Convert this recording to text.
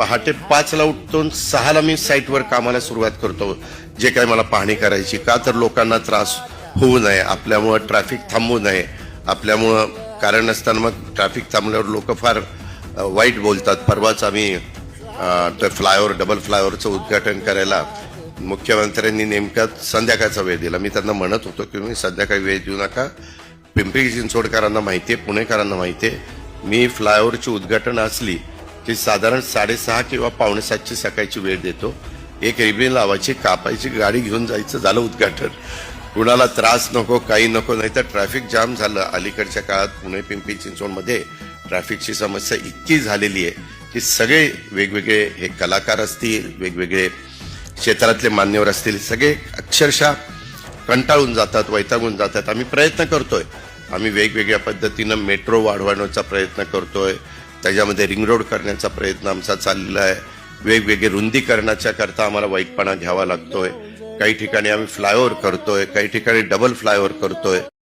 पहाटे 5ला उठतो, 6ला मी साईटवर कामाला सुरुवात करतो, जे काही मला पाहणी करायची. का तर लोकांना त्रास होऊ नये, आपल्यामुळं ट्रॅफिक थांबू नये, आपल्यामुळं कारण नसताना मग ट्रॅफिक थांबल्यावर लोक फार वाईट बोलतात. परवाच आम्ही फ्लायओव्हर, डबल फ्लायओव्हरचं उद्घाटन करायला मुख्यमंत्र्यांनी नेमका संध्याकाळचा वेळ दिला. मी त्यांना म्हणत होतो की मी संध्याकाळी वेळ देऊ नका, पिंपरी चिंचवडकरांना माहिती आहे, पुणेकरांना माहिती आहे, मी फ्लायओव्हरची उद्घाटन असली की साधारण 6:30 किंवा 6:45ची सकाळची वेळ देतो. एक रिबीन लावायची, कापायची, गाडी घेऊन जायचं, झालं उद्घाटन. कुणाला त्रास नको, काही नको. नाही तर ट्रॅफिक जाम झालं. अलीकडच्या काळात पुणे पिंपरी चिंचवडमध्ये ट्रॅफिकची समस्या इतकी झालेली आहे की सगळे वेगवेगळे हे कलाकार असतील, वेगवेगळे क्षेत्रातले मान्यवर असतील, सगळे अक्षरशः कंटाळून जातात, वैतागून जातात. आम्ही प्रयत्न करतोय, आम्ही वेगवेगळ्या पद्धतीनं मेट्रो वाढवण्याचा प्रयत्न करतोय, त्याच्यामध्ये रिंग रोड करण्याचा प्रयत्न आमचा चाललेला आहे. वेगवेगळे रुंदीकरणाच्या करता आम्हाला वाईटपणा घ्यावा लागतोय. काही ठिकाणी आम्ही फ्लायओव्हर करतोय, काही ठिकाणी डबल फ्लायओव्हर करतोय.